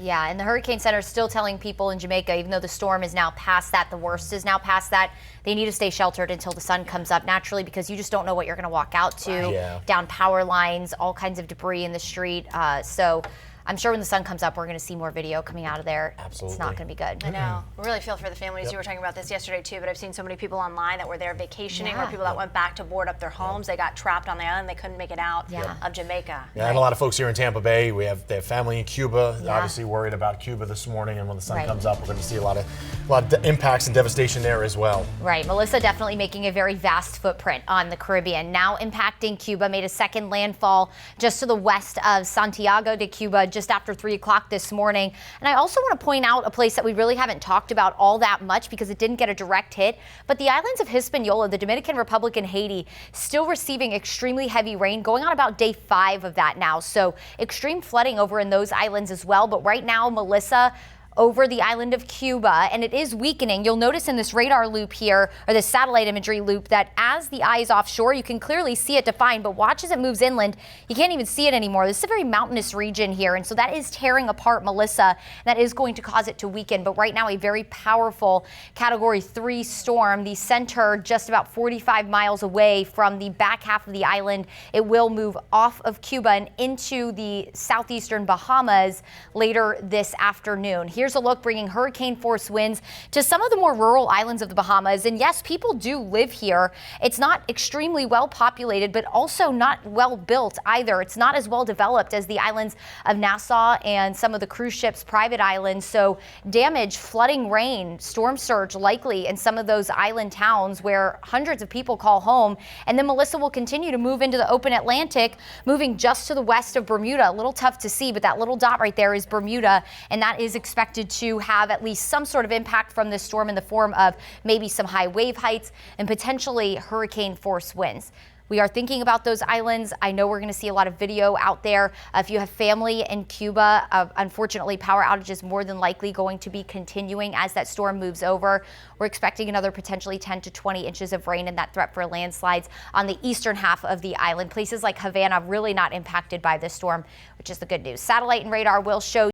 Yeah, and the Hurricane Center is still telling people in Jamaica, even though the storm is now past that, the worst is now past that, they need to stay sheltered until the sun comes up naturally, because you just don't know what you're going to walk out to. Down power lines, all kinds of debris in the street. So I'm sure when the sun comes up, we're going to see more video coming out of there. Absolutely. It's not going to be good. I know. I really feel for the families. You were talking about this yesterday too, but I've seen so many people online that were there vacationing, or people that went back to board up their homes. They got trapped on the island. They couldn't make it out of Jamaica. Yeah, and a lot of folks here in Tampa Bay, they have family in Cuba. Obviously worried about Cuba this morning, and when the sun comes up, we're going to see a lot of impacts and devastation there as well. Right. Melissa definitely making a very vast footprint on the Caribbean. Now impacting Cuba, made a second landfall just to the west of Santiago de Cuba just after 3 o'clock this morning. And I also want to point out a place that we really haven't talked about all that much because it didn't get a direct hit, but the islands of Hispaniola, the Dominican Republic, and Haiti still receiving extremely heavy rain, going on about day 5 of that now. So extreme flooding over in those islands as well. But right now, Melissa, over the island of Cuba, and it is weakening. You'll notice in this radar loop here, or this satellite imagery loop, that as the eye is offshore, you can clearly see it defined, but watch as it moves inland, you can't even see it anymore. This is a very mountainous region here, and so that is tearing apart Melissa, and that is going to cause it to weaken. But right now, a very powerful Category 3 storm, the center just about 45 miles away from the back half of the island. It will move off of Cuba and into the southeastern Bahamas later this afternoon. Here's a look bringing hurricane force winds to some of the more rural islands of the Bahamas. And yes, people do live here. It's not extremely well populated, but also not well built either. It's not as well developed as the islands of Nassau and some of the cruise ships' private islands. So damage, flooding, rain, storm surge likely in some of those island towns where hundreds of people call home. And then Melissa will continue to move into the open Atlantic, moving just to the west of Bermuda. A little tough to see, but that little dot right there is Bermuda, and that is expected to have at least some sort of impact from this storm in the form of maybe some high wave heights and potentially hurricane force winds. We are thinking about those islands. I know we're going to see a lot of video out there. If you have family in Cuba, unfortunately, power outages more than likely going to be continuing as that storm moves over. We're expecting another potentially 10 to 20 inches of rain and that threat for landslides on the eastern half of the island. Places like Havana really not impacted by this storm, which is the good news. Satellite and radar will show